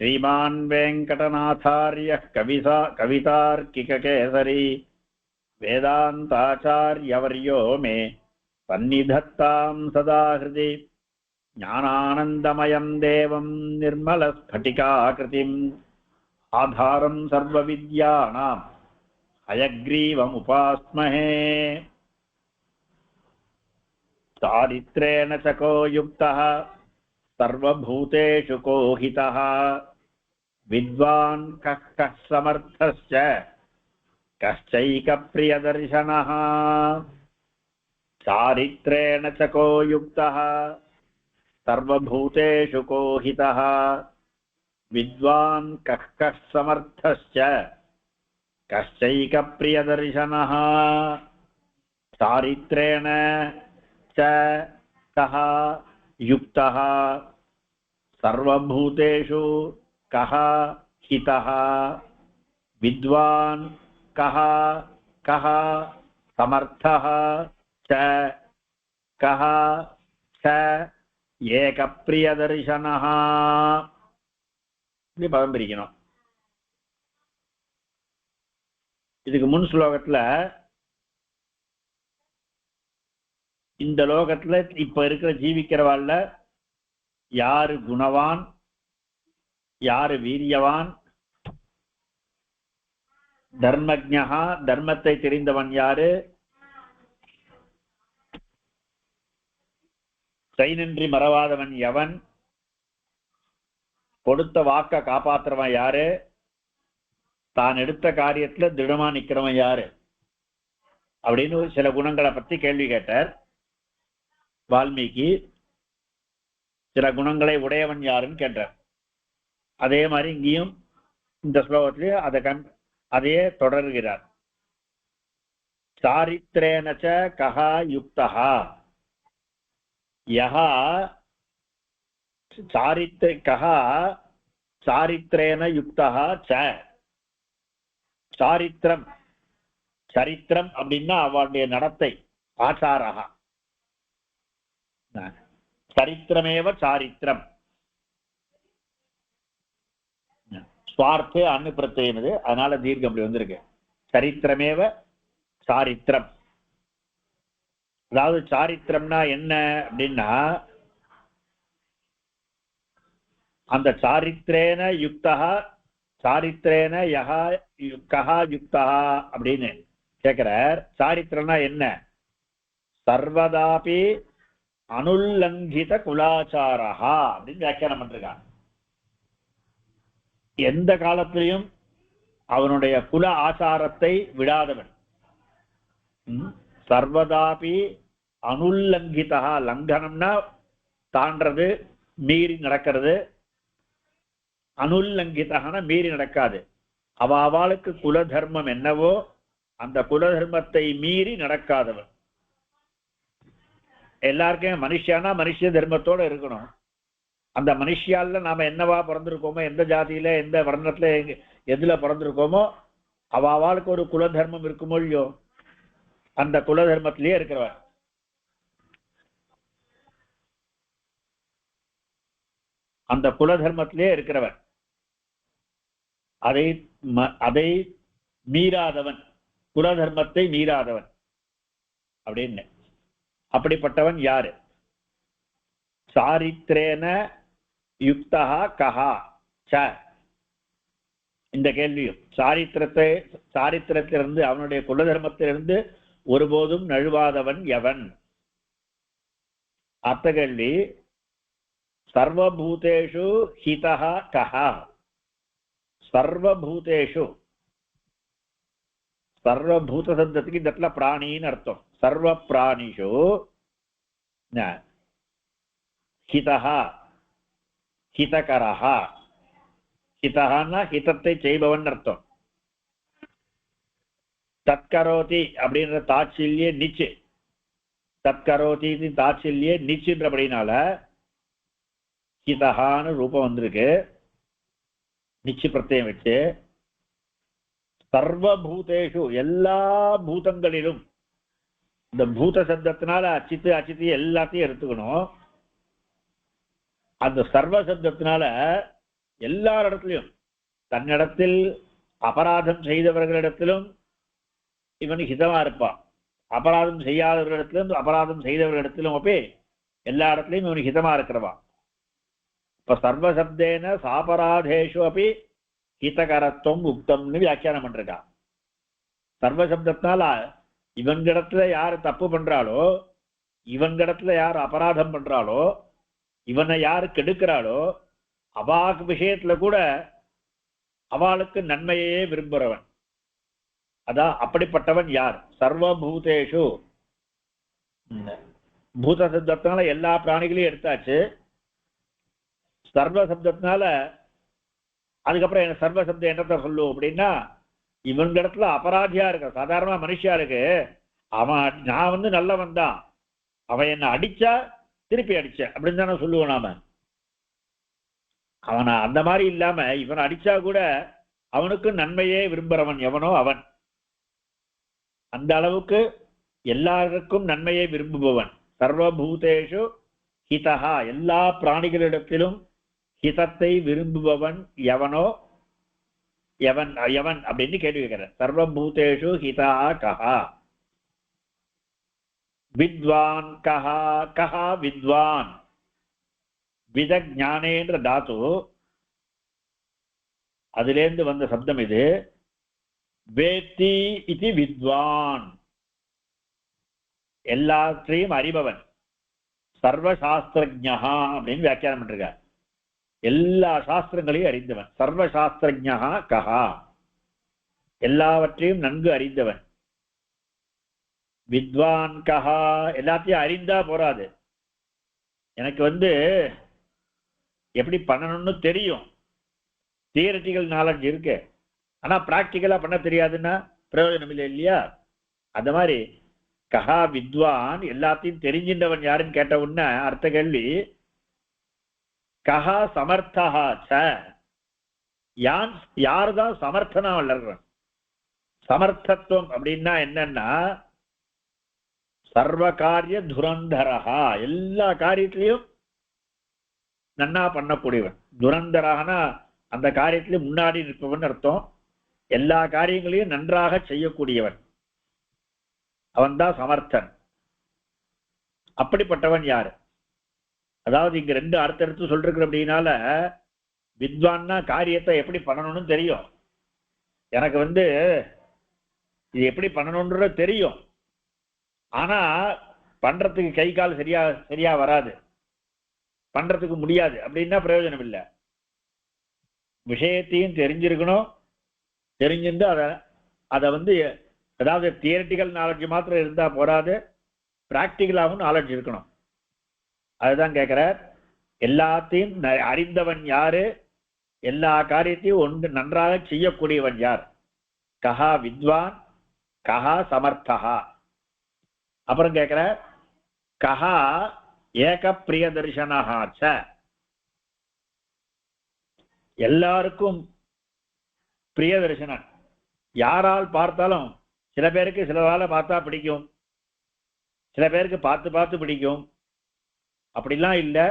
श्रीमान् वेङ्कटनाथार्यः कवितार्किककेसरी वेदान्ताचार्यवर्यो मे सन्निधत्तां सदा हृदि ज्ञानानन्दमयं देवं निर्मलस्फटिकाकृतिम् आधारं सर्वविद्यानां हयग्रीवमुपास्महे चारित्रेण च को युक्तः सर्वभूतेषु को हितः विद्वान् कः समर्थश्च कश्चैकप्रियदर्शनः चारित्रेण च को युक्तः सर्वभूतेषु को हितः विद्वान् कः समर्थश्च कश्चैकप्रियदर्शनः चारित्रेण च कः युक्तः सर्वभूतेषु कः हितः विद्वान् कः समर्थः च कः च ஏகப்பிரியதர்சனஹ. இப்படி பதம் பிரிக்கணும். இதுக்கு முன் ஸ்லோகத்துல இந்த லோகத்துல இப்ப இருக்கிற ஜீவிக்கிறவாள்ல யாரு குணவான், யாரு வீரியவான், தர்மஜ்ஞா தர்மத்தை தெரிந்தவன் யாரு, செய்நின்றி மறவாதவன் எவன், கொடுத்த வாக்க காப்பாற்றுறவன் யாரு, தான் எடுத்த காரியத்துல திடமா நிக்கிறவன் யாரு அப்படின்னு சில குணங்களை பத்தி கேள்வி கேட்டார் வால்மீகி. சில குணங்களை உடையவன் யாருன்னு கேட்டார். அதே மாதிரி இங்கேயும் இந்த ஸ்லோகத்திலேயே அதையே தொடர்கிறார். சாரித்ரேனச்ச கஹா யுக்தஹா யஹா சாரித்ரேன யுக்தஹ ச. சாரித்திரம், சரித்திரம் அப்படின்னா அவளுடைய நடத்தை, ஆச்சாரஹ. சரித்திரமேவ சாரித்திரம். ஸ்வார்த்தே அன்னு பிரத்யம் இது, அதனால தீர்க்கம் அப்படி வந்திருக்கு. சரித்திரமேவ சாரித்திரம். அதாவது சாரித்திரம்னா என்ன அப்படின்னா, அந்த சாரித்ரேன யுக்தா, சாரித்ரேன யஹா கஹா யுக்தா அப்படின்னு கேட்கிறார். சாரித்திரம்னா என்ன? சர்வதாபி அனுல்லங்கித குலாச்சாரஹா அப்படின்னு வியாக்கியானம் பண்றாங்க. எந்த காலத்திலையும் அவனுடைய குல ஆச்சாரத்தை விடாதவன். சர்வதாபி அனுல்லங்கிதா, லங்கனம்னா தாண்டது, மீறி நடக்கிறது. அனுல்லங்கிதா மீறி நடக்காது. அவளுக்கு குல தர்மம் என்னவோ அந்த குல தர்மத்தை மீறி நடக்காதவன். எல்லாருக்கும் மனுஷியானா மனுஷ தர்மத்தோட இருக்கணும். அந்த மனுஷியால நாம என்னவா பிறந்திருக்கோமோ, எந்த ஜாதியில எந்த வர்ணத்துல எதுல பிறந்திருக்கோமோ அவளுக்கு ஒரு குல தர்மம் இருக்குமோ இல்லையோ, அந்த குல தர்மத்திலேயே இருக்கிறவன். அந்த குல தர்மத்திலே இருக்கிறவன், அதை மீறாதவன், குல தர்மத்தை மீறாதவன் அப்படின்னு. அப்படிப்பட்டவன் யாரு? சாரித்ரேன யுக்தா கஹா ச. இந்த கேள்வியும் சாரித்திரத்திலிருந்து, அவனுடைய குல தர்மத்திலிருந்து ஒருபோதும் நழுவாதவன் எவன்? அர்த்த கேள்வி. சர்வபூதேஷு ஹிதஹ கஹா. சர்வபூதேஷு, சர்வபூத சப்தத்துக்கு இந்த இடத்துல பிராணின்னு அர்த்தம். சர்வ பிராணிஷு ஹிதஹ ஹிதகரஹ. ஹிதஹன்னா ஹிதத்தை செய்பவன் அர்த்தம். தத்கரோதி அப்படின்ற தாட்சில்யே நிச்சு, தத்கரோதி தாட்சில்யே நிச்சுன்றபடினால ஹிதஹான்னு ரூபம் வந்திருக்கு. நிச்சு பிரத்யம் வச்சு சர்வபூதேஷு, எல்லா பூதங்களிலும். இந்த பூத சப்தத்தினால அச்சித்து அச்சித்து எல்லாத்தையும் எடுத்துக்கணும். அந்த சர்வ சப்தத்தினால எல்லாரிடத்திலும் தன்னிடத்தில் அபராதம் செய்தவர்களிடத்திலும் இவன் ஹிதமா இருப்பான், அபராதம் செய்யாதவர்களிடத்திலும் அபராதம் செய்தவர்களிடத்திலும் அப்படி எல்லா இடத்துலையும் இவனுக்கு ஹிதமா இருக்கிறவான். இப்ப சர்வசப்தேன சாபராதேஷு அப்படி ஹிதகரத்துவம் உக்தம்னு வியாக்கியானம் பண்றான். சர்வசப்தத்தினால இவன்கிடத்துல யார் தப்பு பண்றாளோ, இவன்கிடத்துல யார் அபராதம் பண்றாளோ, இவனை யாரு கெடுக்கிறாளோ அவாக்கு விஷயத்துல கூட அவளுக்கு நன்மையே விரும்புறவன். அதான் அப்படிப்பட்டவன் யார்? சர்வபூதேஷு, பூத சப்தத்தினால எல்லா பிராணிகளையும் எடுத்தாச்சு. சர்வ சப்தத்தினால அதுக்கப்புறம் என்ன சர்வ சப்தம் என்னத்தை சொல்லும் அப்படின்னா, இவன்கிடத்துல அபராதியா இருக்க சாதாரண மனுஷியா இருக்கு, அவன் நான் வந்து நல்லவன் தான், அவன் என்ன அடிச்சா திருப்பி அடிச்ச அப்படின்னு தானே சொல்லுவோம் நாம. அவனை அந்த மாதிரி இல்லாம இவன் அடிச்சா கூட அவனுக்கு நன்மையே விரும்புறவன் எவனோ அவன். அந்த அளவுக்கு எல்லாருக்கும் நன்மையை விரும்புபவன். சர்வபூதேஷு ஹிதஹா, எல்லா பிராணிகளிடத்திலும் ஹிதத்தை விரும்புபவன் எவனோ எவன் எவன் அப்படின்னு கேள்வி கேட்கிறேன். சர்வபூதேஷு ஹிதா கஹா வித்வான் கஹா கஹா வித்வான். விதஞானேன்ற தாத்து அதிலேந்து வந்த சப்தம் இது. வேத்தி இது வித்வான், எல்லாற்றையும் அறிபவன். சர்வசாஸ்திரஜா அப்படின்னு வியாக்கியானம் பண்ணிருக்கார். எல்லா சாஸ்திரங்களையும் அறிந்தவன். சர்வசாஸ்திரஜா கஹா, எல்லாவற்றையும் நன்கு அறிந்தவன். வித்வான் கஹா, எல்லாத்தையும் அறிந்தா போராது. எனக்கு வந்து எப்படி பண்ணணும்னு தெரியும், தியரிட்டிக்கல் நாலேஜ் இருக்கு, ஆனா பிராக்டிக்கலா பண்ண தெரியாதுன்னா பிரயோஜனம் இல்லை இல்லையா? அந்த மாதிரி கஹா வித்வான், எல்லாத்தையும் தெரிஞ்சின்றவன் யாருன்னு கேட்ட உடனே அர்த்த கேள்வி, கஹா சமர்த்தா ச, யாருதான் சமர்த்தனா வளர்றன். சமர்த்தத்துவம் அப்படின்னா என்னன்னா சர்வ காரிய துரந்தரஹா, எல்லா காரியத்திலையும் நன்னா பண்ணக்கூடியவன். துரந்தரஹனா அந்த காரியத்திலையும் முன்னாடி நிற்பவன் அர்த்தம். எல்லா காரியங்களையும் நன்றாக செய்யக்கூடியவன் அவன் தான் சமர்த்தன். அப்படிப்பட்டவன் யாரு? அதாவது இங்க ரெண்டு அர்த்தம் எடுத்து சொல்றேன். அப்படின்னால வித்வான்னா காரியத்தை எப்படி பண்ணணும்னு தெரியும், எனக்கு வந்து இது எப்படி பண்ணணும்ன்ற தெரியும், ஆனா பண்றதுக்கு கை கால் சரியா வராது, பண்றதுக்கு முடியாது அப்படின்னா பிரயோஜனம் இல்லை. விஷயத்தையும் தெரிஞ்சிருக்கணும், தெரிஞ்சிருந்து அதை வந்து அதாவது தியரிட்டிக்கல் நாலேஜ் மாத்திரம் இருந்தா போராது, பிராக்டிக்கலாகவும் நாலேஜ் இருக்கணும். அதுதான் கேட்கிறார். எல்லாத்தையும் அறிந்தவன் யாரு, எல்லா காரியத்தையும் ஒன்று நன்றாக செய்யக்கூடியவன் யார்? கஹா வித்வான் கஹா சமர்த்தஹா. அப்புறம் கேட்கிற கஹா ஏக பிரிய தரிசனாச்ச, எல்லாருக்கும் பிரிய தரிசனன். யாரால் பார்த்தாலும், சில பேருக்கு சிலவால பார்த்தா பிடிக்கும், சில பேருக்கு பார்த்து பார்த்து பிடிக்கும், அப்படிலாம் இல்லை,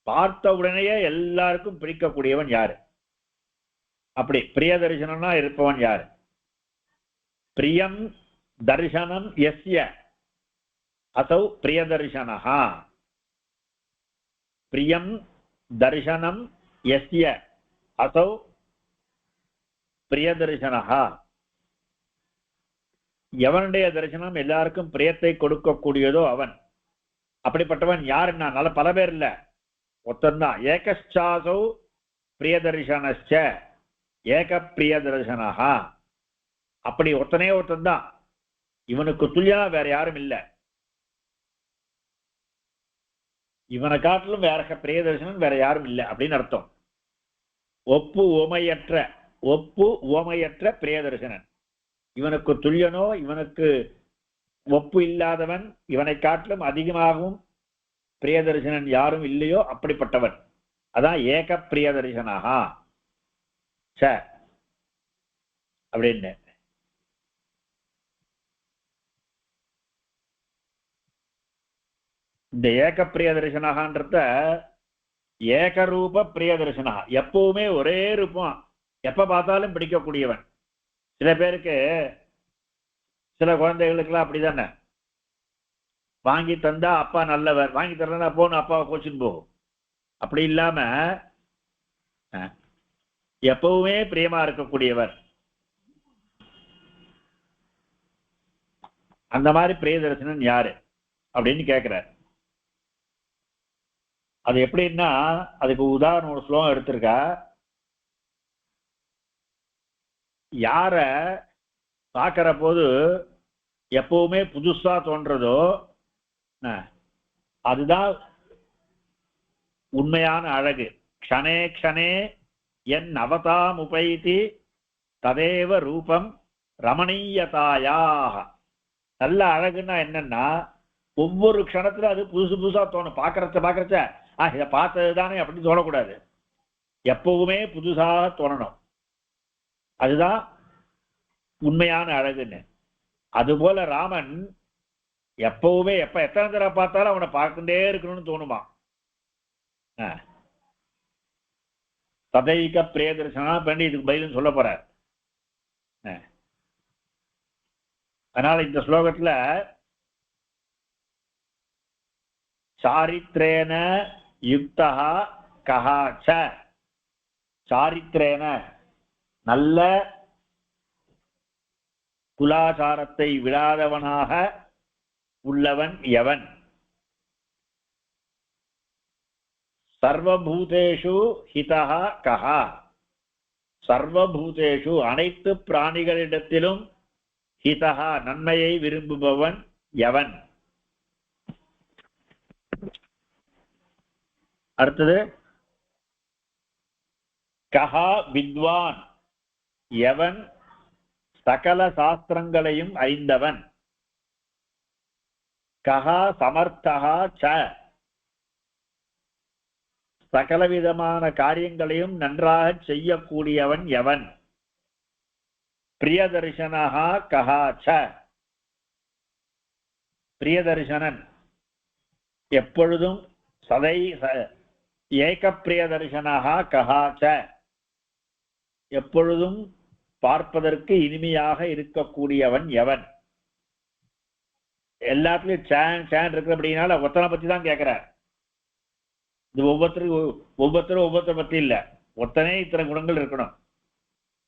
பார்த்த உடனேயே எல்லாருக்கும் பிடிக்கக்கூடியவன் யாரு? அப்படி பிரிய தரிசனம்னா இருப்பவன் யாரு? பிரியம் தரிசனம் எஸ்ய அசௌ பிரிய தரிசனஹா. பிரியம் தரிசனம் எஸ்ய அசௌ பிரிய தரிசனஹா. எவனுடைய தரிசனம் எல்லாருக்கும் பிரியத்தை கொடுக்கக்கூடியதோ அவன். அப்படிப்பட்டவன் யாருன்னா நல்ல பல பேர் இல்ல, ஒத்தந்தான். ஏகச்சாசௌ பிரியதர்சனச்ச ஏக பிரியதர்சனஹா. அப்படி ஒத்தனே ஒருத்தந்தான், இவனுக்கு துல்லியனா வேற யாரும் இல்லை. இவனை காட்டிலும் வேற பிரியதர்சனன் வேற யாரும் இல்லை அப்படின்னு அர்த்தம். ஒப்பு உவமையற்ற பிரியதர்சனன். இவனுக்கு துல்லியனோ இவனுக்கு ஒப்பு இல்லாதவன், இவனை காட்டிலும் அதிகமாகவும் பிரியதர்சனன் யாரும் இல்லையோ அப்படிப்பட்டவன். அதான் ஏக பிரியதர்சனஹா ச அப்படின்னு. இந்த ஏக பிரியதர்சனஹான்றத ஏகரூப பிரியதர்சனா, எப்பவுமே ஒரே ரூபம், எப்ப பார்த்தாலும் பிடிக்கக்கூடியவன். சில பேருக்கு, சில குழந்தைகளுக்கெல்லாம் அப்படிதானே, வாங்கி தந்தா அப்பா நல்லவர், வாங்கி தரலன்னா போன்னு அப்பாவை கோச்சின்னு போகும். அப்படி இல்லாம எப்பவுமே பிரியமா இருக்கக்கூடியவர். அந்த மாதிரி பிரியதர்சனன் யாரு அப்படின்னு கேட்கிறார். அது எப்படின்னா, அதுக்கு உதாரணம் ஒரு ஸ்லோகம் எடுத்திருக்கா. யார பார்க்கிற போது எப்பவுமே புதுசா தோன்றதோ அதுதான் உண்மையான அழகு. க்ஷணே க்ஷணே என் அவதாம் உபைதி ததேவ ரூபம் ரமணீயதாயாக. நல்ல அழகுன்னா என்னன்னா, ஒவ்வொரு க்ஷணத்துல அது புதுசு புதுசா தோணும். பார்க்கறச்ச இதை பார்த்தது தானே அப்படின்னு தோணக்கூடாது, எப்பவுமே புதுசாக தோணணும். அதுதான் உண்மையான அழகுன்னு. அதுபோல ராமன் எப்பவுமே எத்தனை தடவை பார்த்தாலும் அவனை பார்த்துட்டே இருக்கணும்னு தோணுமா. ததைக பிரியதர்சனா பண்ணி இதுக்கு பதிலும் சொல்ல போறார். அதனால இந்த ஸ்லோகத்துல சாரித்ரேன யுக்தா கஹாச்ச, சாரித்ரேன நல்ல குலாச்சாரத்தை விடாதவனாக உள்ளவன் எவன், சர்வபூதேஷு ஹிதா கஹா, சர்வபூதேஷு அனைத்து பிராணிகளிடத்திலும் ஹிதா நன்மையை விரும்புபவன் எவன். அடுத்தது கஹா வித்வான், எவன் சகல சாஸ்திரங்களையும் அறிந்தவன். கஹா சமர்த்தகா ச, சகலவிதமான காரியங்களையும் நன்றாக செய்யக்கூடியவன் எவன். பிரியதர்சனஹா கஹா ச, பிரியதர்சனன் எப்பொழுதும் சதை ஏக பிரியதர்சனஹா கஹா ச, எப்பொழுதும் பார்ப்பதற்கு இனிமையாக இருக்கக்கூடியவன் எவன். எல்லாத்துலயும் சேன் சேன் இருக்கு அப்படின்னால ஒத்தனை பத்தி தான் கேட்கிறார். இது ஒவ்வொருத்தரும் ஒவ்வொருத்தரை பத்தி இல்ல, ஒத்தனே இத்தனை குணங்கள் இருக்கணும்.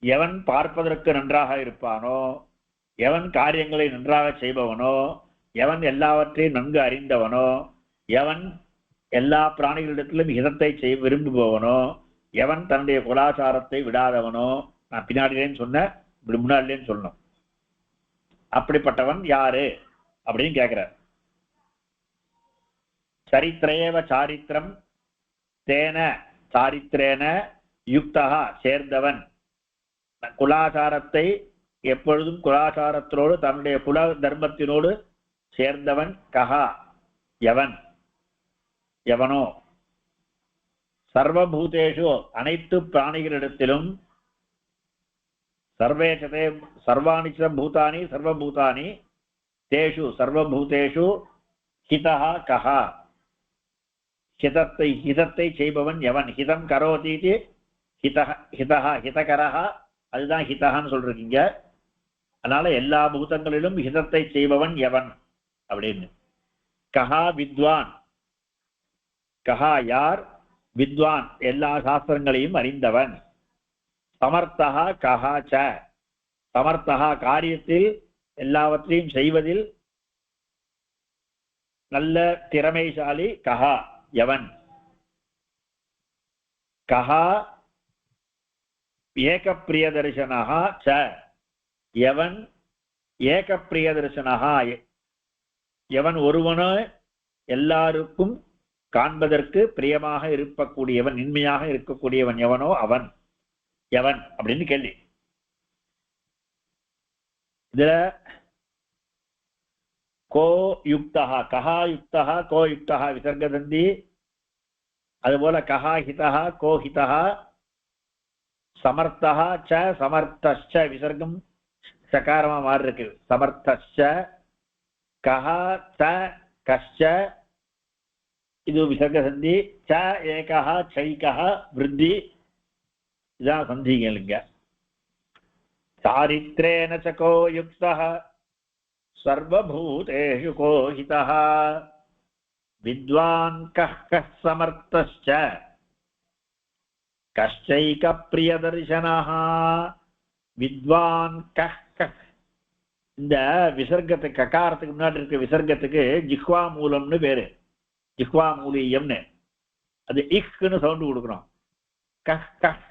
எவன் பார்ப்பதற்கு நன்றாக இருப்பானோ, எவன் காரியங்களை நன்றாக செய்பவனோ, எவன் எல்லாவற்றையும் நன்கு அறிந்தவனோ, எவன் எல்லா பிராணிகளிடத்திலும் ஹிதத்தை விரும்புபவனோ, எவன் தன்னுடைய குலாச்சாரத்தை விடாதவனோ, நான் பின்னாடிலேன்னு சொன்ன இப்படி முன்னாடிலேன்னு சொல்லணும், அப்படிப்பட்டவன் யாரு அப்படின்னு கேட்கிறார். சரித்திரேவ சாரித்திரம் தேன சாரித்திரேன யுக்தா, சேர்ந்தவன், குலாச்சாரத்தை எப்பொழுதும் குலாச்சாரத்தோடு தன்னுடைய குல தர்மத்தினோடு சேர்ந்தவன். கஹா எவன், எவனோ. சர்வபூதேஷு அனைத்து பிராணிகளிடத்திலும், சர்வேஷதே சர்வாணி பூதானி சர்வபூதானி தேஷு சர்வபூதேஷு ஹிதா கஹா, ஹிதத்தை செய்பவன் எவன். ஹிதம் கரோதீதி ஹிதகரஹா, அதுதான் ஹிதகான்னு சொல்றீங்க. அதனால எல்லா பூதங்களிலும் ஹிதத்தை செய்பவன் எவன் அப்படின்னு. கஹா வித்வான், கஹா யார், வித்வான் எல்லா சாஸ்திரங்களையும் அறிந்தவன். சமர்த்தகா கஹா ச, சமர்த்தகா காரியத்தில் எல்லாவற்றையும் செய்வதில் நல்ல திறமைசாலி. கஹா எவன். கஹா ஏக பிரியதர்சனஹா ச, எவன் ஏக பிரியதர்சனஹா, எவன் ஒருவனோ எல்லாருக்கும் காண்பதற்கு பிரியமாக இருக்கக்கூடியவன், இன்மையாக இருக்கக்கூடியவன் எவனோ அவன் எவன் அப்படின்னு கேள்வி. இதுல கோ யுக்தா, கஹா யுக்தா கோ யுக்தா விசர்கதந்தி, அதுபோல கஹா ஹிதா கோ ஹிதா, சமர்த்தா ச சமர்த்தச்ச விசர்க்கம் சகாரமா மாறி இருக்கு. சமர்த்தச்ச கஹா ச கஷ்ச இது விசர்க சந்தி. ச ஏகः சைகः விருத்தி இதான் சந்திகளுங்க. சாரித்ரேன சகோ யுக்தः சர்வபூதேஷு கோஹிதः வித்வான் கः கः சமர்த்தஸ்ச கஷ்டைக பிரியதர்சனः. வித்வான் கः கः, இந்த விசர்க்கத்துக்கு ககாரத்துக்கு முன்னாடி இருக்க விசர்க்கத்துக்கு ஜிஹ்வா மூலம்னு பேரு, ஜிஹ்வா மூலியம்னு. அது இக்னு சவுண்ட் கொடுக்கணும். கஹ் கஹ்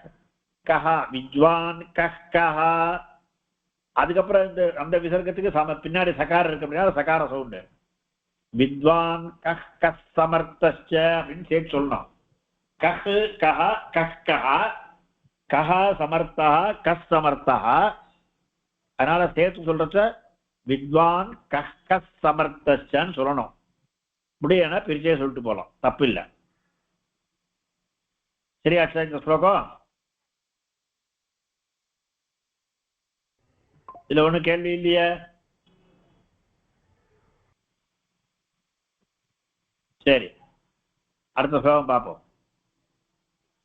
கஹா, வித்வான் கஹ் கஹா. அதுக்கப்புறம் இந்த அந்த விசர்க்கத்துக்கு பின்னாடி சகாரம் இருக்க அப்படின்னா சகார சவுண்டு. வித்வான் கஹ் கஹ் சமர்த்தஸ்ச அப்படின்னு சேர்த்து சொல்லணும். கஹ் கஹா கஹ் கஹா, கஹா சமர்த்தா கஹ் சமர்த்தா. அதனால சேர்த்து சொல்றச்ச வித்வான் கஹ் கஹ் சமர்த்தஸ்சன்னு சொல்லணும். முடியனா பிரிச்சே சொல்லிட்டு போகலாம், தப்பு இல்லை. சரியாச்சா இந்த ஸ்லோகம்? இதுல ஒண்ணு கேள்வி இல்லையே? சரி, அடுத்த ஸ்லோகம் பார்ப்போம்.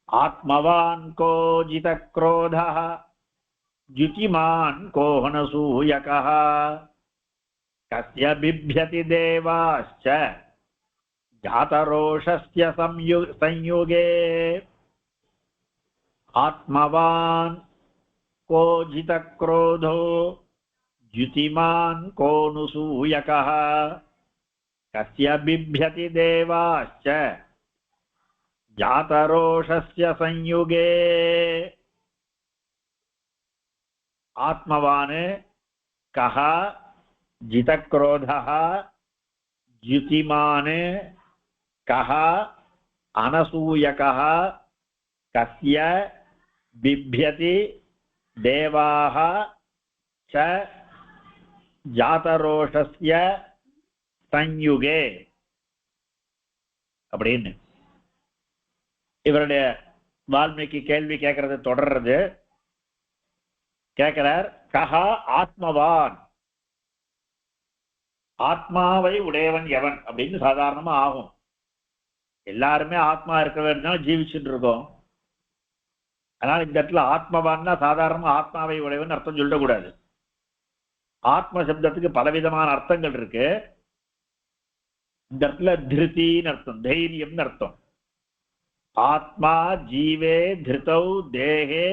ஆத்மவான் கோ ஜித க்ரோதः ஜுதிமான் கோஹனசூயகः கஸ்ய பிப்யதி தேவாஸ்ச ஜாதரோஷஸ்ய சம்யுகே. ஆத்மவான் को जित क्रोधो द्युतिमान् कोऽनुसूयकः कस्य बिभ्यति देवाश्च जातरोषस्य संयुगे. आत्मवान् कः जितक्रोधः द्युतिमान् कः अनसूयकः कस्य बिभ्यति தேவாஹ ச ஜாதரோஷஸ்ய சஞ்யுகே அப்படின்னு இவருடைய வால்மீகி கேள்வி கேட்கறது தொடர்றது. கேட்கிறார், கஹா ஆத்மவான், ஆத்மாவை உடையவன் எவன் அப்படின்னு சாதாரணமா ஆகும். எல்லாருமே ஆத்மா இருக்கிறவன் ஜீவிச்சுட்டு இருக்கோம். அதனால இந்த இடத்துல ஆத்மவான்னா சாதாரணமா ஆத்மாவை உடையவன் அர்த்தம் சொல்லக்கூடாது. ஆத்ம சப்தத்துக்கு பலவிதமான அர்த்தங்கள் இருக்கு. இந்த இடத்துல திருத்தின்னு அர்த்தம், தைரியம்னு அர்த்தம். ஆத்மா ஜீவே திருத்தௌ தேகே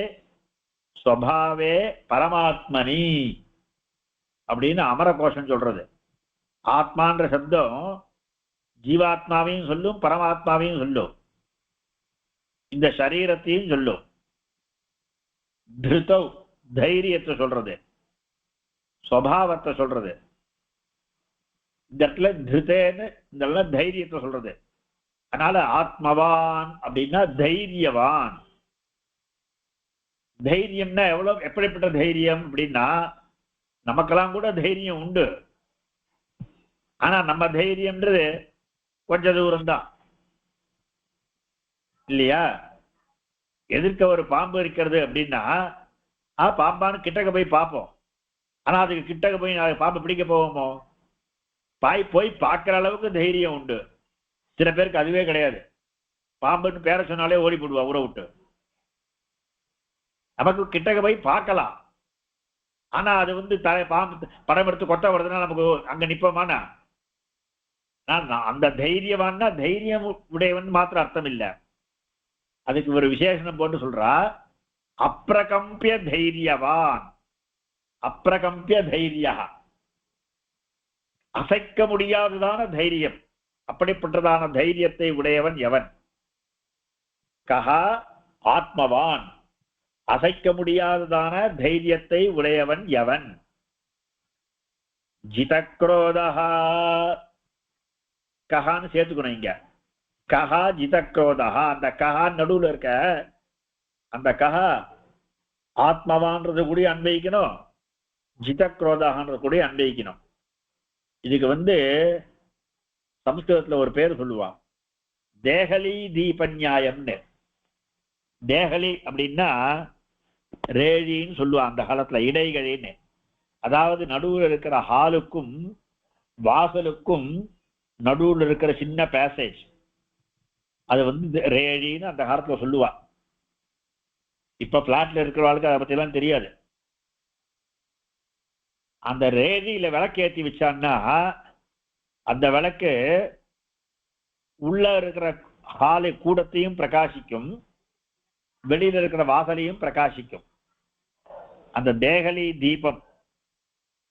ஸ்வபாவே பரமாத்மனி அப்படின்னு அமரகோஷம் சொல்றது. ஆத்மான்ற சப்தம் ஜீவாத்மாவையும் சொல்லும், பரமாத்மாவையும் சொல்லும், இந்த சரீரத்தையும் சொல்லும். திருத்தௌ தைரியத்தை சொல்றது, ஸ்வபாவத்தை சொல்றது. இந்த இடத்துல திருத்தேன்னு இந்த இடத்துல தைரியத்தை சொல்றது. அதனால ஆத்மவான் அப்படின்னா தைரியவான். தைரியம்னா எவ்வளவு, எப்படிப்பட்ட தைரியம் அப்படின்னா, நமக்கெல்லாம் கூட தைரியம் உண்டு. ஆனா நம்ம தைரியம்ன்றது கொஞ்ச தூரம் தான் இல்லையா? எதிர்க்க ஒரு பாம்பு இருக்கிறது அப்படின்னா பாம்பான்னு கிட்டக்க போய் பார்ப்போம். ஆனா அதுக்கு கிட்டக்க போய் பாம்பு பிடிக்க போவோமோ? போய் பார்க்கிற அளவுக்கு தைரியம் உண்டு. சில பேருக்கு அதுவே கிடையாது. பாம்புன்னு பேர சொன்னாலே ஓடி போடுவா ஊரை விட்டு. நமக்கு கிட்டக்க போய் பார்க்கலாம், ஆனா அது பாம்பு படம் எடுத்து கொட்ட வருதுன்னா நமக்கு அங்க நிப்போமானா? அந்த தைரியவான்னா தைரியம் உடையவன் மாத்திரம் அர்த்தம் இல்லை. அதுக்கு ஒரு விசேஷனம் போட்டு சொல்றா, அப்ரகம்பிய தைரியவான். அப்ரகம்பிய தைரிய, அசைக்க முடியாததான தைரியம். அப்படிப்பட்டதான தைரியத்தை உடையவன் எவன்? கஹா ஆத்மவான், அசைக்க முடியாததான தைரியத்தை உடையவன் எவன்? ஜிதக்ரோதஹா, கஹான்னு சேர்த்துக்கணும் இங்க. கஹா ஜிதக்ரோதா, அந்த கஹா நடுவில் இருக்க அந்த கஹா ஆத்மவான்றது கூட அன்வயிக்கணும், ஜிதக்ரோதான்றது கூட அன்வயிக்கணும். இதுக்கு சம்ஸ்கிருதத்துல ஒரு பேர் சொல்லுவான், தேகலி தீபநியாயம்னு. தேகலி அப்படின்னா ரேழின்னு சொல்லுவான் அந்த காலத்துல, இடைகளின்னு. அதாவது நடுவில் இருக்கிற ஹாலுக்கும் வாசலுக்கும் நடுவில் இருக்கிற சின்ன பேசேஜ், அது வந்து ரேழின்னு அந்த காலத்துல சொல்லுவா. இப்ப பிளாட்ல இருக்கிறவளுக்கு அதை பத்தி எல்லாம் தெரியாது. அந்த ரேழியில விளக்கு ஏற்றி வச்சான்னா அந்த விளக்கு உள்ள இருக்கிற ஹாலை கூடத்தையும் பிரகாசிக்கும், வெளியில இருக்கிற வாசலையும் பிரகாசிக்கும். அந்த தேகலி தீபம்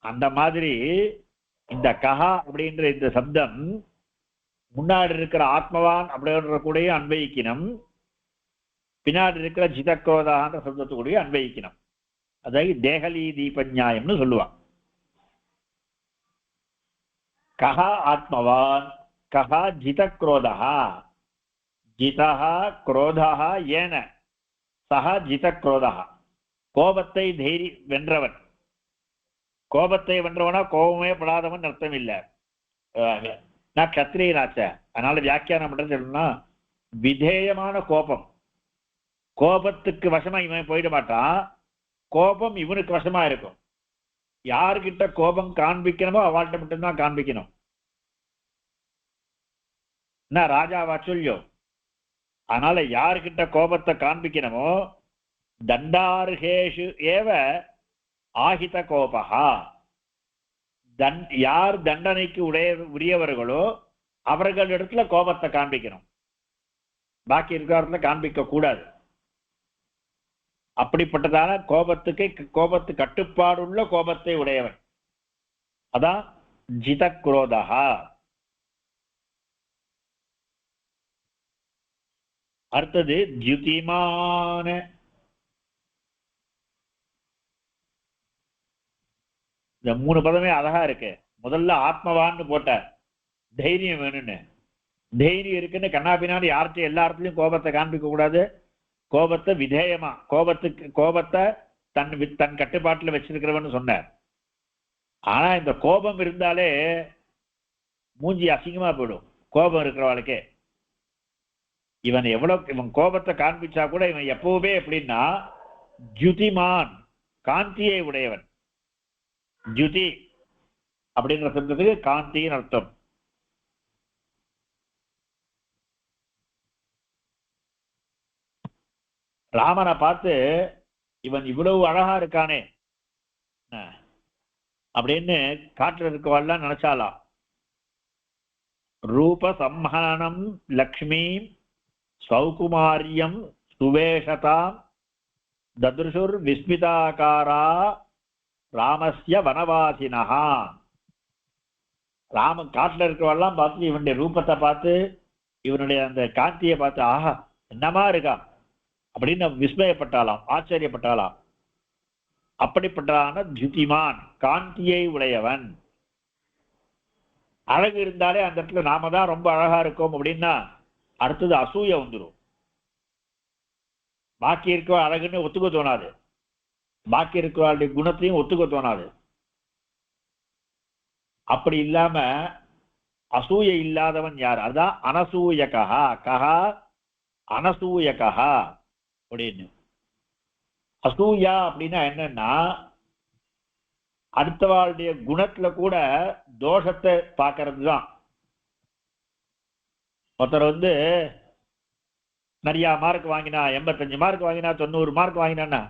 அந்த மாதிரி இந்த கஹா அப்படின்ற இந்த சப்தம் முன்னாடி இருக்கிற ஆத்மவான் அப்படின்ற கூட அன்வயிக்கணும், பின்னாடி இருக்கிற ஜிதக்ரோதான்ற சப்தத்து கூட அன்வயிக்கணும். அதாவது தேகலி தீப நியாயம்னு சொல்லுவான். கஹா ஆத்மவான், கஹா ஜிதக்ரோதா, ஜிதஹா குரோதா ஏன சஹா ஜிதக்ரோதா. கோபத்தை வென்றவன். கோபத்தை வென்றவனா கோபமே படாதவன் அர்த்தம் இல்லை. நான் கத்திரியனாச்ச, அதனால வியாக்கியானம் பண்றது சொல்லணும்னா விதேயமான கோபம். கோபத்துக்கு வசமா இவன் போயிட மாட்டான், கோபம் இவனுக்கு வசமா இருக்கும். யாருக்கிட்ட கோபம் காண்பிக்கணுமோ அவள்கிட்ட மட்டும்தான் காண்பிக்கணும். என்ன ராஜாவா சொல்லியோ? அதனால யாருக்கிட்ட கோபத்தை காண்பிக்கணுமோ தண்டார்ஹேஷு ஏவ ஆஹித கோபஹா. யார் தண்டனைக்கு உரியவர்களோ அவர்களிடத்துல கோபத்தை காண்பிக்கணும், பாக்கி இருக்கிற காண்பிக்க கூடாது. அப்படிப்பட்டதான கோபத்து கட்டுப்பாடுள்ள கோபத்தை உடையவன் அதான் ஜிதக்ரோதா. அடுத்தது ஜுதிமான. இந்த 3 பதமே அழகா இருக்கு. முதல்ல ஆத்மவான்னு போட்ட தைரியம் வேணும்னு. தைரியம் இருக்குன்னு கண்ணாபின்னாடி யார்கிட்ட எல்லா இடத்துலயும் கோபத்தை காண்பிக்க கூடாது. கோபத்தை விதேயமா, கோபத்தை தன் கட்டுப்பாட்டுல வச்சிருக்கிறவன்னு சொன்னார். ஆனா இந்த கோபம் இருந்தாலே மூஞ்சி அசிங்கமா போயிடும் கோபம் இருக்கிறவளுக்கே. இவன் கோபத்தை காண்பிச்சா கூட இவன் எப்பவுமே எப்படின்னா ஜுதிமான், காந்தியை உடையவன். ஜுதி அப்படின்ற சப்தத்துக்கு காந்தின்னு அர்த்தம். ராமனை பார்த்து இவன் இவ்வளவு அழகா இருக்கானே அப்படின்னு காட்டுல இருக்கவாள்லாம் நினைச்சாலாம். ரூப சம்ஹனம் லக்ஷ்மீம் சௌகுமாரியம் சுவேஷதாம் தத்ருஷுர் விஸ்மிதாகாரா ராமஸ்ய வனவாசினஹா. ராமன் காட்டுல இருக்கவெல்லாம் பார்த்து இவனுடைய ரூபத்தை பார்த்து இவனுடைய அந்த காந்தியை பார்த்து ஆஹா என்னமா இருக்கா அப்படின்னு விஸ்மயப்பட்டாலாம், ஆச்சரியப்பட்டாலாம். அப்படிப்பட்டதான ஜுதிமான், காந்தியை உடையவன். அழகு இருந்தாலே அந்த இடத்துல நாம தான் ரொம்ப அழகா இருக்கோம் அப்படின்னா அடுத்தது அசூய வந்துடும். பாக்கி இருக்க அழகுன்னு ஒத்துக்க தோணாது, பாக்கி இருக்கிற குணத்தையும் ஒத்துக்க தோணாது. அப்படி இல்லாம அசூய இல்லாதவன் யார்? அதான் அனசூயகா. கஹா அனசூயகா அப்படின்னு. அசூயா அப்படின்னா என்னன்னா அடுத்தவாளுடைய குணத்துல கூட தோஷத்தை பார்க்கறது தான். ஒருத்தர் நிறைய மார்க் வாங்கினா, 85 மார்க் வாங்கினா, 90 மார்க் வாங்கினான்னா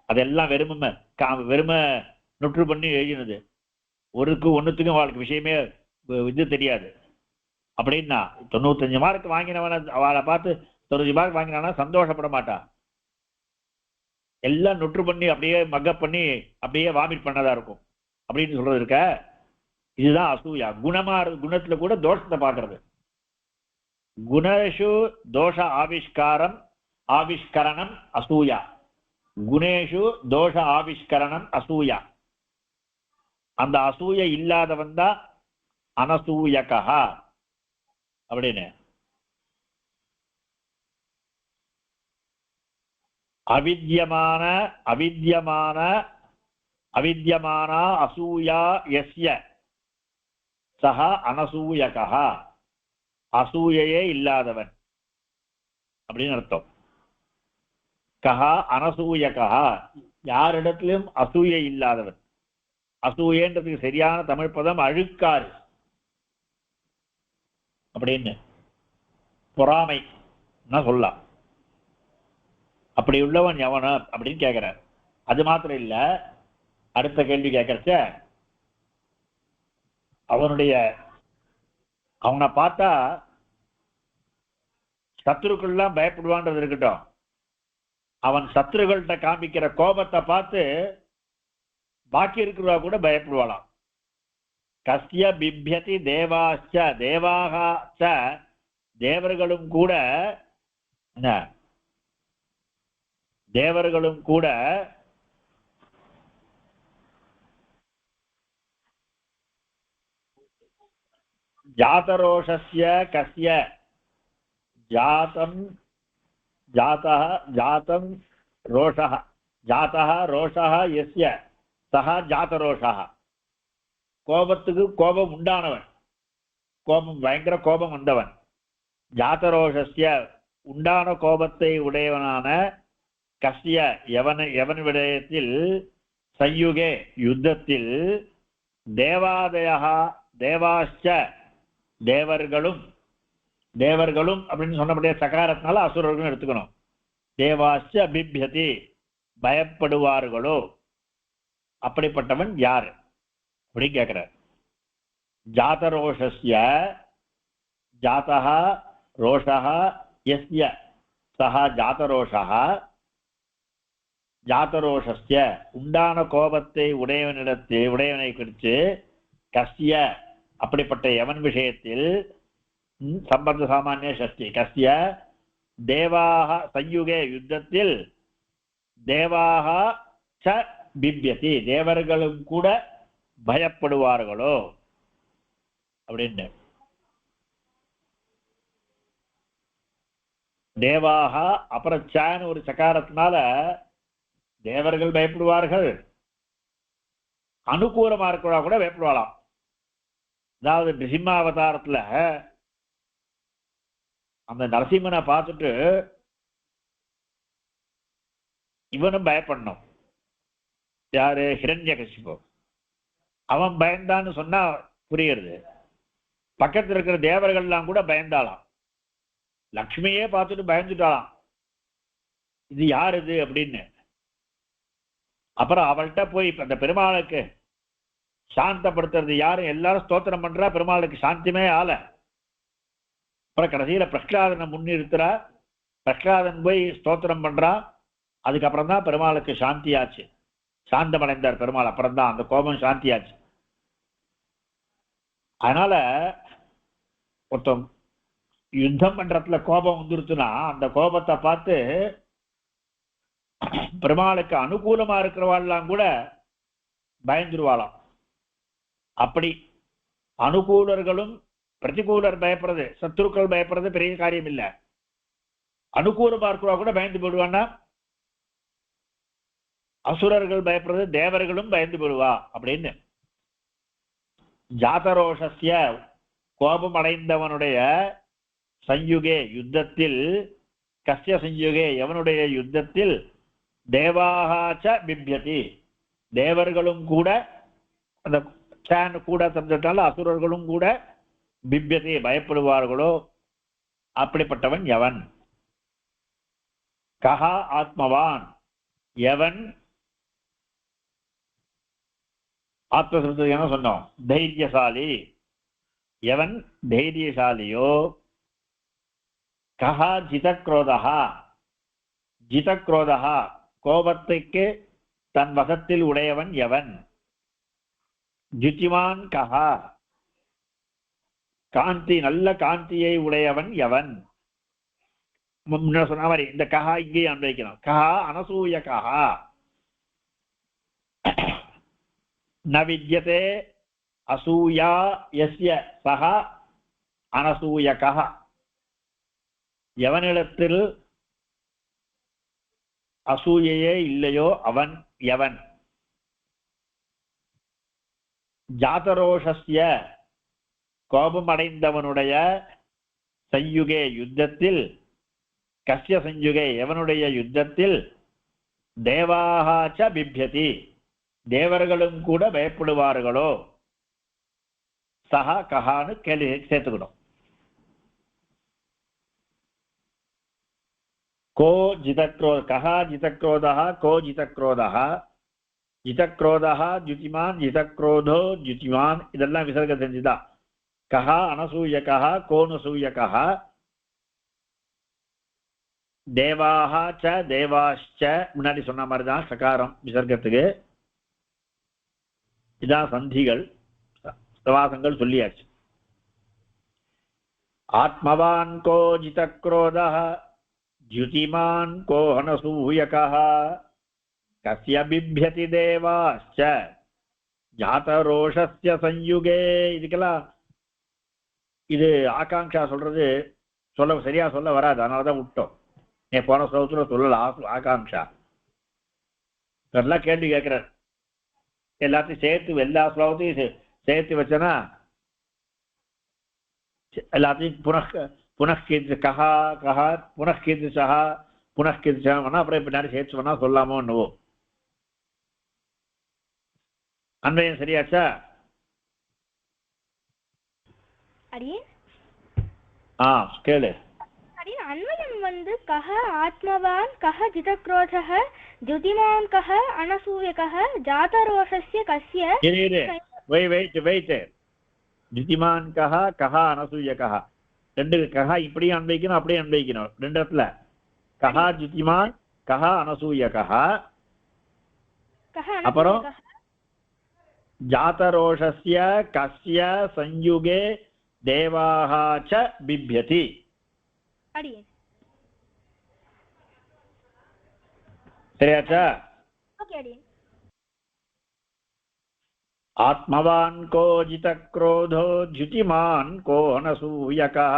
அதெல்லாம் வெறுமை நொற்று பண்ணி எழுதினது, ஒன்றுத்துக்கும் அவளுக்கு விஷயமே இது தெரியாது அப்படின்னா 95 மார்க் வாங்கினவன அவளை பார்த்து 90 மார்க் வாங்கினானா சந்தோஷப்பட மாட்டா. எல்லாம் நொற்று பண்ணி அப்படியே மக்கப் பண்ணி அப்படியே வாமிட் பண்ணதா இருக்கும் அப்படின்னு சொல்றது இருக்க. இதுதான் அசூயா. குணத்துல கூட தோஷத்தை பார்க்கறது. குணேஷு தோஷ ஆவிஷ்கரணம் அசூயா. குணேஷு தோஷ ஆவிஷ்கரணம் அசூயா. அந்த அசூய இல்லாதவன் தான் அனசூயகா அப்படின்னு. அவித்யமானா அசூயா யஸ்ய சஹ அனசூயகா. அசூயையே இல்லாதவன் அப்படின்னு அர்த்தம். கஹா அனசூயகா, யாரிடத்திலும் அசூயை இல்லாதவன். அசூயன்றதுக்கு சரியான தமிழ் பதம் அழுக்காறு அப்படின்னு. பொறாமைன்னா சொல்லலாம். அப்படி உள்ளவன் எவன அப்படின்னு கேட்கிறார். அது மாத்திரம் இல்ல, அடுத்த கேள்வி கேட்கறச்ச அவனை பார்த்தா சத்துருக்கள்லாம் பயப்படுவான்றது இருக்கட்டும், அவன் சத்துருக்கள்கிட்ட காமிக்கிற கோபத்தை பார்த்து பாக்கி இருக்கிறவா கூட பயப்படுவாளாம். கஸ்ய பிப்யதி தேவாச்ச தேவாச்ச, தேவர்களும் கூட என்ன, தேவர்களும் கூட ஜாதரோஷஸ்ய கஸ்ய ஜாதம் ஜாதः ஜாதம் ரோஷः ஜாதः ரோஷः யஸ்ய சஹ ஜாதரோஷः. கோபத்துக்கு கோபம் உண்டானவன், கோபம் பயங்கர கோபம் வந்தவன். ஜாதரோஷஸ்ய உண்டான கோபத்தை உடையவனான கஸ்ய எவன் விடயத்தில் சயுகே யுத்தத்தில் தேவாதயா தேவாச்ச தேவர்களும் தேவர்களும் அப்படின்னு சொன்னபடியே சகாரத்தினால அசுரர்களும் எடுத்துக்கணும். தேவாச்ச பிப்யதி பயப்படுவார்களோ, அப்படிப்பட்டவன் யார் அப்படின்னு கேட்கிறார். ஜாதரோஷஸ்ய ஜாதः ரோஷः யஸ்ய சஹ ஜாதரோஷः, ஜாதரோஷஸ்ய உண்டான கோபத்தை உடையவனை குறித்து கஸ்ய அப்படிப்பட்ட எவன் விஷயத்தில் சம்பந்த சாமானிய ஷஷ்டி கஸ்ய தேவாக சயுகே யுத்தத்தில் தேவாக ச பிப்யதி தேவர்களும் கூட பயப்படுவார்களோ அப்படின்னு. தேவாக அப்புறம் சான்னு ஒரு சகாரத்தினால தேவர்கள் பயப்படுவார்கள், அனுகூலமா இருக்கிறவா கூட பயப்படுவாளாம். அதாவது நரசிம்ம அவதாரத்துல அந்த நரசிம்மனை பார்த்துட்டு இவனும் பயப்படணும். யாரு? ஹிரண்யகசிபு. அவன் பயந்தான்னு சொன்னா புரியுறது. பக்கத்தில் இருக்கிற தேவர்கள்லாம் கூட பயந்தாளாம். லக்ஷ்மியே பார்த்துட்டு பயந்துட்டாளாம், இது யார் இது அப்படின்னு. அப்புறம் அவள்கிட்ட போய் அந்த பெருமாளுக்கு சாந்தப்படுத்துறது யாரு? எல்லாரும் ஸ்தோத்திரம் பண்றா, பெருமாளுக்கு சாந்தியமே ஆல. அப்புறம் கடைசியில பிரகலாதனை முன்னிறுத்துறா, பிரகலாதன் போய் ஸ்தோத்திரம் பண்றா. அதுக்கப்புறம் தான் பெருமாளுக்கு சாந்தியாச்சு, சாந்தமடைந்தார் பெருமாள். அப்புறம் தான் அந்த கோபம் சாந்தியாச்சு. அதனால ஒருத்தம் யுத்தம் பண்றதுல கோபம் வந்துருச்சுன்னா அந்த கோபத்தை பார்த்து பெருமாளுக்கு அனுகூலமா இருக்கிறவாள்லாம் கூட பயந்துருவாளாம். அப்படி அனுகூலர்களும் பிரதிகூலர் பயப்படுறது, சத்துருக்கள் பயப்படுறது பெரிய காரியம் இல்லை. அனுகூலமா இருக்கிறவா கூட பயந்து போடுவான்னா, அசுரர்கள் பயப்படுறது தேவர்களும் பயந்து போடுவா அப்படின்னு. ஜாதரோஷஸ்ய கோபம் அடைந்தவனுடைய சயுகே யுத்தத்தில் கஸ்ய சயுகே எவனுடைய யுத்தத்தில் தேவாச்ச பிப்யதி தேவர்களும் கூட, அந்த கூட தந்ததால அசுரர்களும் கூட பிப்யதி பயப்படுவார்களோ அப்படிப்பட்டவன் எவன்? கஹா ஆத்மவான் எவன்? ஆத்மசப்தம் என்ன சொன்னோம்? தைரியசாலி. எவன் தைரியசாலியோ? கஹா ஜிதக்ரோதா ஜிதக்ரோதா கோபத்துக்கு தன் வசத்தில் உடையவன் எவன்? ஜுத்திமான் கஹா காந்தி நல்ல காந்தியை உடையவன் எவன்? முன்ன சொன்ன மாதிரி இந்த கஹா இங்கே அன்வைக்கணும். கஹா அனசூய கஹா ந வித்யதே அசூயா யஸ்ய சஹ அனசூயகஹ எவனிடத்தில் அசூயையே இல்லையோ அவன் எவன்? ஜாதரோஷஸ்ய கோபமடைந்தவனுடைய சயுகே யுத்தத்தில் கஸ்ய சயுகே எவனுடைய யுத்தத்தில் தேவாச்ச பிப்யதி தேவர்களும் கூட பயப்படுவார்களோ? சஹா கஹான்னு கேள்வி சேர்த்துக்கணும். को जितक्रोध कः जितक्रोधः को जितक्रोधः जितक्रोधः द्युतिमान् जितक्रोधो द्युतिमान् இதெல்லாம் விசர்க செஞ்சுதா कः अनसूयकः को नसूयकः देवाः च देवाश्च முன்னாடி சொன்ன மாதிரி தான் சகாரம் விசர்க்கத்துக்கு இதான் சந்திகள் சவாசங்கள் சொல்லியாச்சு आत्मवान् को जितक्रोधः द्युतिमान् को हनसूयकः कस्य बिभ्यति देवाश्च जातरोषस्य संयुगे இதுக்கெல்லாம் இது ஆகாங்ஷா சொல்றது சொல்ல சரியா சொல்ல வராது அதனால தான் விட்டோம் நீ போன ஸ்லோகத்துல சொல்லல ஆகாங்ஷா எல்லாம் கேள்வி கேட்கிறார் எல்லாத்தையும் சேர்த்து எல்லா ஸ்லோகத்தையும் சேர்த்து வச்சனா எல்லாத்தையும் புனః கஹா கஹா புனಃ கீர்த்திசா புனಃ கீர்த்திசா வேணா அப்புறம் பின்னாடி சேர்த்து வேணா சொல்லாமோ என்னவோ அன்வயம் சரியாச்சா கேளு அன்வயம் வந்து கஹ ஆத்மவான் கஹ ஜிதக்ரோதः ஜுதிமான் கஹ அனசூயகः ஜாதரோஷஸ்ய கஸ்ய வெயிட் ஜுதிமான் கஹ கஹ அனசூயகः ரெண்டு கஹ இப்படியும் அன்வைக்கணும் அப்படியே அன்வைக்கணும் ரெண்டு இடத்துல கஹ ஜுதிமான் கஹ அனசூயகः அப்புறம் जातरोषस्य कस्य संयुगे देवाः च बिभ्यति சரியாச்சா आत्मवान् को जितक्रोधो द्युतिमान् को अनसूयकः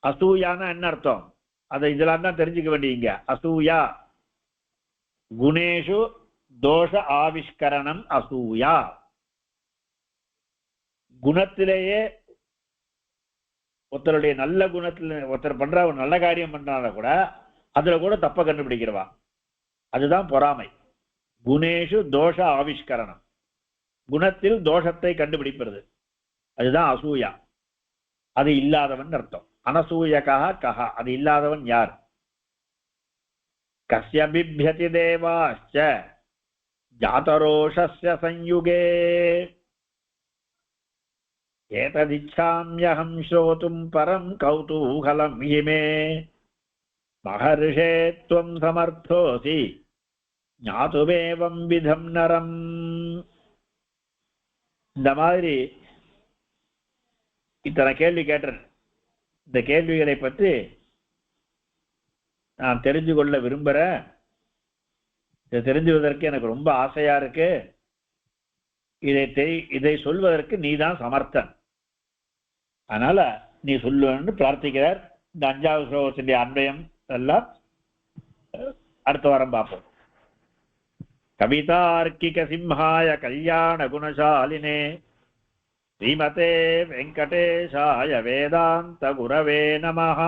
அசூயானா என்ன அர்த்தம் அதை இதெல்லாம் தான் தெரிஞ்சுக்க வேண்டியங்க அசூயா குணேஷு दोष आविष्करणम असूया குணத்திலேயே ஒருத்தருடைய நல்ல குணத்துல ஒருத்தர் பண்ற ஒரு நல்ல காரியம் பண்றாங்க கூட அதுல கூட தப்ப கண்டுபிடிக்கிறவா அதுதான் பொறாமை குணேஷு தோஷ ஆவிஷ்கரணம் குணத்தில் தோஷத்தை கண்டுபிடிப்பது அதுதான் அசூயா அது இல்லாதவன் அர்த்தம் அனசூயகா கஹா அது இல்லாதவன் யார் கஸ்ய பிப்யதி தேவாश्च जातरोषस्य संयुगे एतदिच्छाम्यहं श्रोतुं परं कौतूहलं हि मे महर्षे त्वं समर्थोऽसि ज्ञातुमेवं विधं नरम् இந்த மாதிரி இத்தனை கேள்வி கேட்டேன் இந்த கேள்விகளை பற்றி நான் தெரிஞ்சு கொள்ள விரும்புகிறேன் இதை தெரிஞ்சுவதற்கு எனக்கு ரொம்ப ஆசையா இருக்கு இதை சொல்வதற்கு நீதான் சமர்த்தன் அதனால நீ சொல்லுன்னு பிரார்த்திக்கிறார் இந்த 5வது ஸ்லோகத்தினுடைய அன்வயம் எல்லாம் அடுத்த வாரம் பார்ப்போம் கவிதார்க்கிக சிம்ஹாய கல்யாண குணசாலினே ஸ்ரீமதே வெங்கடேஷாய வேதாந்த குரவே நமஹ